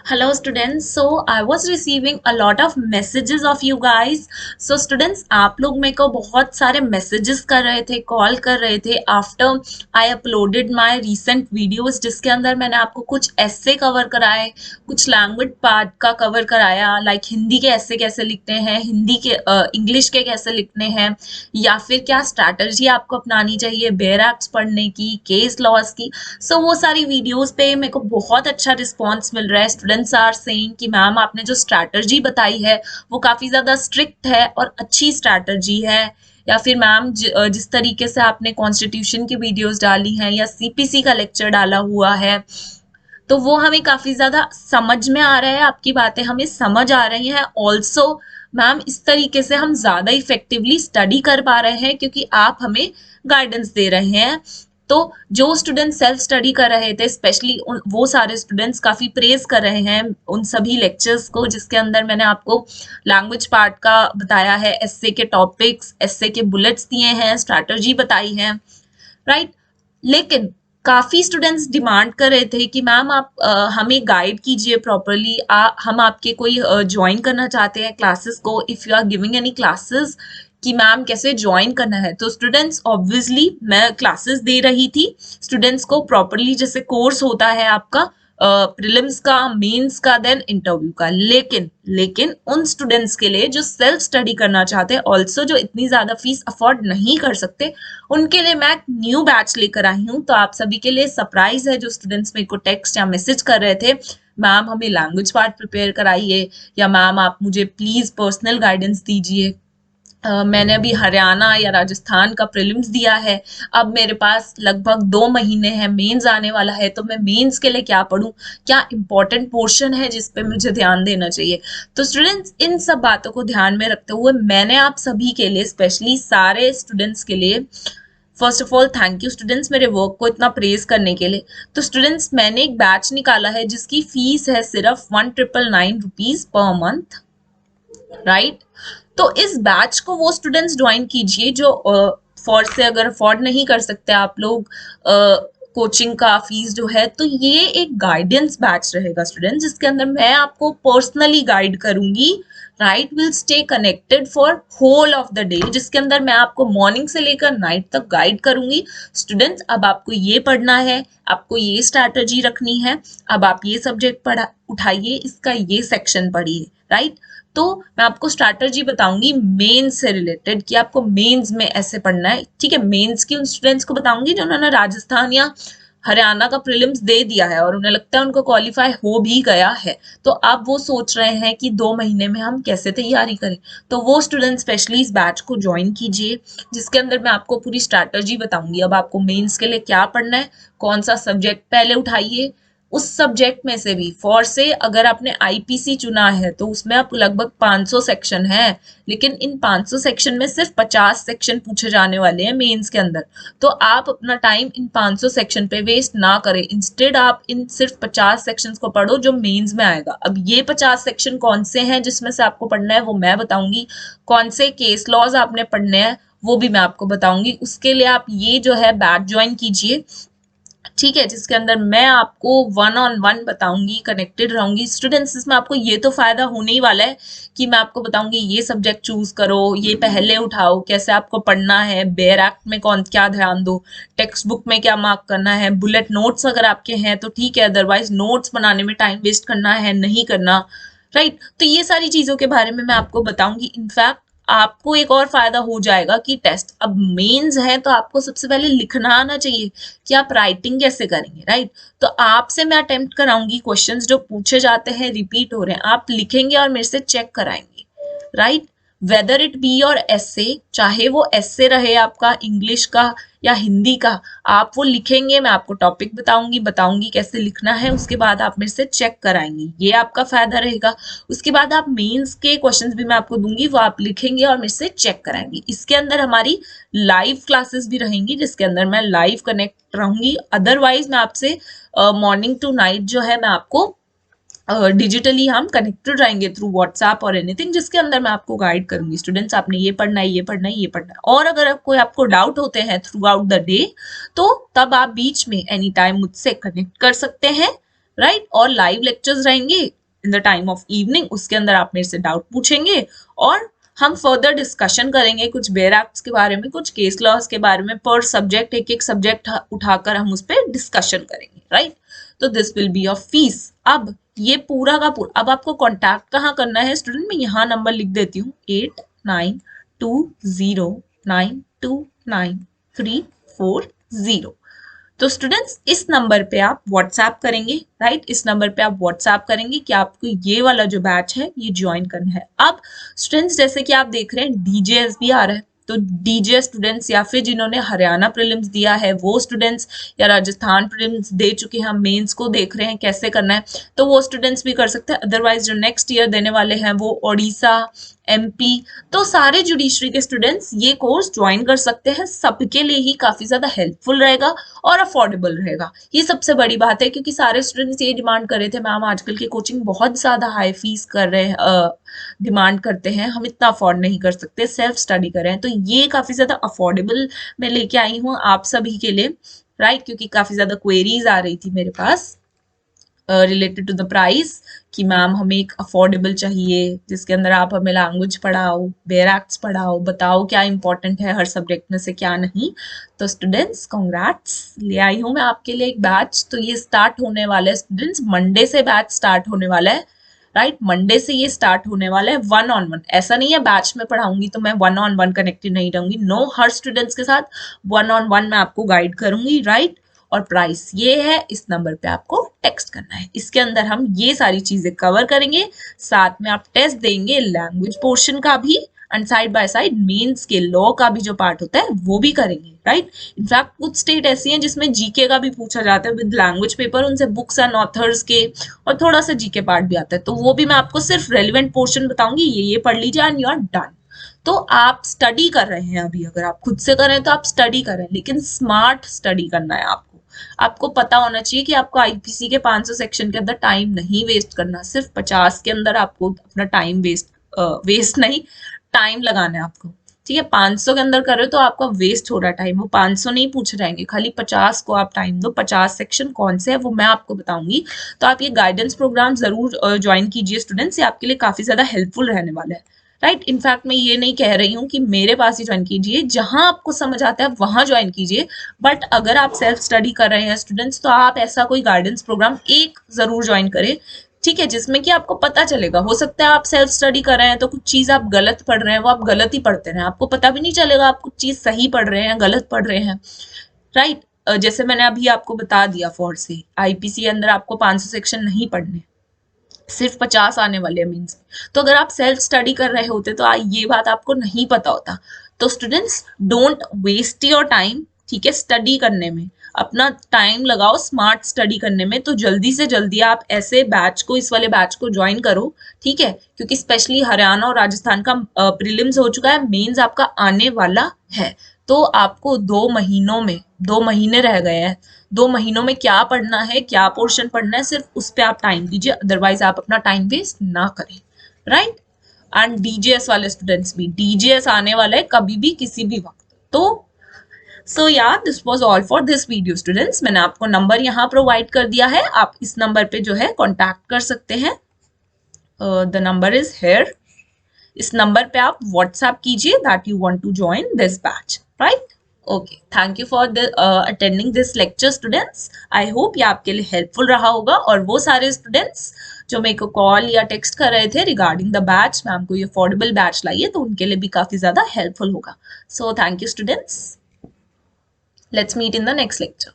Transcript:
Hello students, so I was receiving a lot of messages of you guys. So students, आप लोग मेरे को बहुत सारे messages कर रहे थे, कॉल कर रहे थे after I uploaded my recent videos जिसके अंदर मैंने आपको कुछ essay कवर कराए, कुछ language part का कवर कराया, like हिंदी के essay कैसे लिखते हैं, हिंदी के इंग्लिश के कैसे लिखने हैं, या फिर क्या strategy आपको अपनानी चाहिए बेयर एक्ट्स पढ़ने की, केस लॉस की. So वो सारी वीडियोस पे मेरे को बहुत अच्छा रिस्पॉन्स मिल रहा है. स्टूडेंट्स आर सेइंग कि मैम आपने जो स्ट्रैटेजी बताई है वो काफ़ी ज़्यादा स्ट्रिक्ट है और अच्छी स्ट्रैटेजी है, या फिर मैम जिस तरीके से आपने कॉन्स्टिट्यूशन की वीडियोस डाली हैं या सीपीसी का लेक्चर डाला हुआ है तो वो हमें काफ़ी ज़्यादा समझ में आ रहा है, आपकी बातें हमें समझ आ रही हैं. ऑल्सो मैम इस तरीके से हम ज़्यादा इफेक्टिवली स्टडी कर पा रहे हैं क्योंकि आप हमें गाइडेंस दे रहे हैं. तो जो स्टूडेंट सेल्फ स्टडी कर रहे थे स्पेशली वो सारे स्टूडेंट्स काफ़ी प्रेज कर रहे हैं उन सभी लेक्चर्स को जिसके अंदर मैंने आपको लैंग्वेज पार्ट का बताया है, एस्से के टॉपिक्स, एस्से के बुलेट्स दिए हैं, स्ट्रैटेजी बताई है, राइट. लेकिन काफ़ी स्टूडेंट्स डिमांड कर रहे थे कि मैम आप हमें गाइड कीजिए प्रॉपरली, हम आपके कोई ज्वाइन करना चाहते हैं क्लासेस को, if you are giving any classes, कि मैम कैसे ज्वाइन करना है. तो स्टूडेंट्स ऑब्वियसली मैं क्लासेस दे रही थी स्टूडेंट्स को प्रॉपरली, जैसे कोर्स होता है आपका प्रीलिम्स का, मेंस का, देन इंटरव्यू का. लेकिन उन स्टूडेंट्स के लिए जो सेल्फ स्टडी करना चाहते हैं, ऑल्सो जो इतनी ज़्यादा फीस अफोर्ड नहीं कर सकते, उनके लिए मैं एक न्यू बैच लेकर आई हूँ. तो आप सभी के लिए सरप्राइज है. जो स्टूडेंट्स मेरे को टेक्स्ट या मैसेज कर रहे थे मैम हमें लैंग्वेज पार्ट प्रिपेयर कराइए, या मैम आप मुझे प्लीज़ पर्सनल गाइडेंस दीजिए, मैंने अभी हरियाणा या राजस्थान का प्रीलिम्स दिया है, अब मेरे पास लगभग 2 महीने हैं, मेंस आने वाला है, तो मैं मेंस के लिए क्या पढूं, क्या इंपॉर्टेंट पोर्शन है जिस पे मुझे ध्यान देना चाहिए. तो स्टूडेंट्स इन सब बातों को ध्यान में रखते हुए मैंने आप सभी के लिए, स्पेशली सारे स्टूडेंट्स के लिए, first of all thank you students मेरे वर्क को इतना प्रेज करने के लिए. तो स्टूडेंट्स मैंने एक बैच निकाला है जिसकी फीस है सिर्फ 1999 रुपीज पर मंथ, राइट. तो इस बैच को वो स्टूडेंट्स ज्वाइन कीजिए जो फॉर से अगर अफोर्ड नहीं कर सकते आप लोग कोचिंग का फीस जो है, तो ये एक गाइडेंस बैच रहेगा स्टूडेंट्स जिसके अंदर मैं आपको पर्सनली गाइड करूंगी, right. Will stay connected for whole of the day, जिसके अंदर मैं आपको मॉर्निंग से लेकर नाइट तक गाइड करूंगी. स्टूडेंट्स अब आपको ये पढ़ना है, आपको ये स्ट्रैटेजी रखनी है, अब आप ये सब्जेक्ट पढ़ा उठाइए, इसका ये सेक्शन पढ़िए, राइट. तो मैं आपको स्ट्रैटेजी बताऊंगी मेंस से रिलेटेड कि आपको मेंस में ऐसे पढ़ना है, ठीक है. मेंस की उन स्टूडेंट्स को बताऊंगी जिन्होंने राजस्थान या हरियाणा का प्रीलिम्स दे दिया है और उन्हें लगता है उनको क्वालिफाई हो भी गया है, तो अब वो सोच रहे हैं कि 2 महीने में हम कैसे तैयारी करें. तो वो स्टूडेंट स्पेशली इस बैच को ज्वाइन कीजिए जिसके अंदर मैं आपको पूरी स्ट्रैटेजी बताऊंगी. अब आपको मेंस के लिए क्या पढ़ना है, कौन सा सब्जेक्ट पहले उठाइए, उस सब्जेक्ट में से भी फॉर से अगर आपने आईपीसी चुना है तो उसमें आप लगभग 500 सेक्शन है, लेकिन इन 500 सेक्शन में सिर्फ 50 सेक्शन पूछे जाने वाले हैं मेंस के अंदर. तो आप अपना टाइम इन 500 सेक्शन पे वेस्ट ना करें, इंस्टेड आप इन सिर्फ 50 सेक्शंस को पढ़ो जो मेंस में आएगा. अब ये 50 सेक्शन कौन से हैं जिसमें से आपको पढ़ना है वो मैं बताऊंगी, कौन से केस लॉज आपने पढ़ने हैं वो भी मैं आपको बताऊंगी. उसके लिए आप ये जो है बैच ज्वाइन कीजिए, ठीक है, जिसके अंदर मैं आपको 1-on-1 बताऊंगी, कनेक्टेड रहूंगी. स्टूडेंट्स इसमें आपको ये तो फायदा होने ही वाला है कि मैं आपको बताऊंगी ये सब्जेक्ट चूज करो, ये पहले उठाओ, कैसे आपको पढ़ना है, बेयर एक्ट में कौन क्या ध्यान दो, टेक्स्ट बुक में क्या मार्क करना है, बुलेट नोट्स अगर आपके हैं तो ठीक है, अदरवाइज नोट्स बनाने में टाइम वेस्ट करना है नहीं करना, राइट. तो ये सारी चीजों के बारे में मैं आपको बताऊंगी. इनफैक्ट आपको एक और फायदा हो जाएगा कि टेस्ट अब मेंस है तो आपको सबसे पहले लिखना आना चाहिए कि आप राइटिंग कैसे करेंगे, राइट. तो आपसे मैं अटेम्प्ट कराऊंगी, क्वेश्चंस जो पूछे जाते हैं रिपीट हो रहे हैं आप लिखेंगे और मेरे से चेक कराएंगे, right. Whether it be your essay, चाहे वो एस्से रहे आपका इंग्लिश का या हिंदी का, आप वो लिखेंगे, मैं आपको टॉपिक बताऊंगी कैसे लिखना है, उसके बाद आप मेरे से चेक कराएंगे, ये आपका फायदा रहेगा. उसके बाद आप मेंस के क्वेश्चंस भी मैं आपको दूंगी, वो आप लिखेंगे और मेरे से चेक कराएंगे. इसके अंदर हमारी लाइव क्लासेस भी रहेंगी जिसके अंदर मैं लाइव कनेक्ट रहूंगी. अदरवाइज मैं आपसे मॉर्निंग टू नाइट जो है मैं आपको डिजिटली हम कनेक्टेड रहेंगे थ्रू व्हाट्सएप और एनीथिंग, जिसके अंदर मैं आपको गाइड करूंगी. स्टूडेंट्स आपने ये पढ़ना है, ये पढ़ना है, ये पढ़ना है. और अगर कोई आपको डाउट होते हैं थ्रू आउट द डे तो तब आप बीच में एनी टाइम मुझसे कनेक्ट कर सकते हैं, राइट। और लाइव लेक्चर्स रहेंगे in the time of evening, उसके अंदर आप मेरे से डाउट पूछेंगे और हम फर्दर डिस्कशन करेंगे कुछ बेयर एक्ट्स के बारे में, कुछ केस लॉस के बारे में, पर सब्जेक्ट एक एक सब्जेक्ट उठाकर हम उस पर डिस्कशन करेंगे, राइट। तो this will be your fees. अब ये पूरा का पूरा, अब आपको कॉन्टैक्ट कहाँ करना है स्टूडेंट, मैं यहाँ नंबर लिख देती हूँ 8920929340। तो स्टूडेंट्स इस नंबर पे आप व्हाट्सएप करेंगे, राइट। इस नंबर पे आप व्हाट्सएप करेंगे कि आपको ये वाला जो बैच है ये ज्वाइन करना है। अब स्टूडेंट्स जैसे कि आप देख रहे हैं डीजेएस भी आ रहा है, तो डीजे स्टूडेंट्स या फिर जिन्होंने हरियाणा प्रीलिम्स दिया है वो स्टूडेंट्स, या राजस्थान प्रीलिम्स दे चुके हैं, हम मेंस को देख रहे हैं कैसे करना है, तो वो स्टूडेंट्स भी कर सकते हैं। अदरवाइज जो नेक्स्ट ईयर देने वाले हैं वो ओडिशा, एमपी, तो सारे जुडिशरी के स्टूडेंट्स ये कोर्स ज्वाइन कर सकते हैं। सबके लिए ही काफी ज्यादा हेल्पफुल रहेगा और अफोर्डेबल रहेगा, ये सबसे बड़ी बात है, क्योंकि सारे स्टूडेंट्स ये डिमांड कर रहे थे मैम आजकल की कोचिंग बहुत ज्यादा हाई फीस कर रहे हैं, डिमांड करते हैं, हम इतना अफोर्ड नहीं कर सकते, सेल्फ स्टडी कर रहे हैं। तो ये काफी ज्यादा अफोर्डेबल मैं लेके आई हूँ आप सभी के लिए, राइट। क्योंकि काफी ज्यादा क्वेरीज आ रही थी मेरे पास रिलेटेड टू द प्राइस कि मैम हमें एक अफोर्डेबल चाहिए जिसके अंदर आप हमें लैंग्वेज पढ़ाओ, बेयर एक्ट्स पढ़ाओ, बताओ क्या इंपॉर्टेंट है हर सब्जेक्ट में से क्या नहीं। तो स्टूडेंट्स कांग्रेट्स, ले आई हूँ मैं आपके लिए एक बैच। तो ये स्टार्ट होने वाला है स्टूडेंट्स, मंडे से बैच स्टार्ट होने वाला है, राइट। मंडे से ये स्टार्ट होने वाला है 1-on-1। ऐसा नहीं है बैच में पढ़ाऊंगी तो मैं 1-on-1 कनेक्टेड नहीं रहूंगी, नो, हर स्टूडेंट्स के साथ 1-on-1 मैं आपको गाइड करूंगी, राइट। और प्राइस ये है, इस नंबर पे आपको टेक्स्ट करना है। इसके अंदर हम ये सारी चीजें कवर करेंगे, साथ में आप टेस्ट देंगे लैंग्वेज पोर्शन का भी, and side by side mains के लॉ का भी जो पार्ट होता है वो भी करेंगे, राइट। इनफैक्ट कुछ स्टेट ऐसी हैं जिसमें जीके का भी पूछा जाता है विद लैंग्वेज पेपर, उनसे बुक्स एंड ऑथर्स के और थोड़ा सा जीके पार्ट भी आता है, तो वो भी मैं आपको सिर्फ रेलिवेंट पोर्शन बताऊंगी, ये पढ़ लीजिए एंड यू आर डन। तो आप स्टडी कर रहे हैं अभी, अगर आप खुद से कर रहे हैं तो आप स्टडी कर रहे हैं, लेकिन स्मार्ट स्टडी करना है आपको। आपको पता होना चाहिए कि आपको आईपीसी के 500 सेक्शन के अंदर टाइम नहीं वेस्ट करना, सिर्फ 50 के अंदर आपको अपना टाइम वेस्ट नहीं, टाइम लगाना है आपको, ठीक है। 500 के अंदर कर रहे हो तो आपका वेस्ट हो रहा है टाइम, वो 500 नहीं पूछ रहेंगे, खाली 50 को आप टाइम दो। 50 सेक्शन कौन से है वो मैं आपको बताऊंगी, तो आप ये गाइडेंस प्रोग्राम जरूर ज्वाइन कीजिए स्टूडेंट्स, ये आपके लिए काफी ज्यादा हेल्पफुल रहने वाला है, राइट। इनफैक्ट मैं ये नहीं कह रही हूँ कि मेरे पास ही ज्वाइन कीजिए, जहां आपको समझ आता है वहां ज्वाइन कीजिए, बट अगर आप सेल्फ स्टडी कर रहे हैं स्टूडेंट्स तो आप ऐसा कोई गाइडेंस प्रोग्राम एक जरूर ज्वाइन करें, ठीक है, जिसमें कि आपको पता चलेगा। हो सकता है आप सेल्फ स्टडी कर रहे हैं तो कुछ चीज आप गलत पढ़ रहे हैं, वो आप गलत ही पढ़ते रहे, आपको पता भी नहीं चलेगा आप कुछ चीज सही पढ़ रहे हैं गलत पढ़ रहे हैं, राइट। जैसे मैंने अभी आपको बता दिया फॉर से आईपीसी के अंदर आपको 500 सेक्शन नहीं पढ़ने, सिर्फ 50 आने वाले हैं मीन्स। तो अगर आप सेल्फ स्टडी कर रहे होते तो ये बात आपको नहीं पता होता। तो students don't waste your time, ठीक है, स्टडी करने में अपना टाइम लगाओ, स्मार्ट स्टडी करने में। तो जल्दी से जल्दी आप ऐसे बैच को, इस वाले बैच को ज्वाइन करो, ठीक है, क्योंकि स्पेशली हरियाणा और राजस्थान का प्रीलिम्स हो चुका है, मेंस आपका आने वाला है। तो आपको 2 महीने रह गए हैं, 2 महीनों में क्या पढ़ना है, क्या पोर्शन पढ़ना है, सिर्फ उस पर आप टाइम दीजिए, अदरवाइज आप अपना टाइम वेस्ट ना करें, राइट। एंड डीजेएस वाले स्टूडेंट्स भी, डीजेएस आने वाला है कभी भी किसी भी वक्त। तो सो या this was all for this video students. मैंने आपको नंबर यहाँ प्रोवाइड कर दिया है, आप इस नंबर पे जो है कॉन्टैक्ट कर सकते हैं, द नंबर इज हेयर। इस नंबर पे आप व्हाट्सएप कीजिए that you want to join this batch, right. Okay, thank you for attending this lecture students. I hope ये आपके लिए हेल्पफुल रहा होगा, और वो सारे स्टूडेंट्स जो मेरे को कॉल या टेक्स्ट कर रहे थे रिगार्डिंग द बैच, मैम को ये अफोर्डेबल बैच लाइए, तो उनके लिए भी काफी ज्यादा हेल्पफुल होगा। So thank you students, let's meet in the next lecture.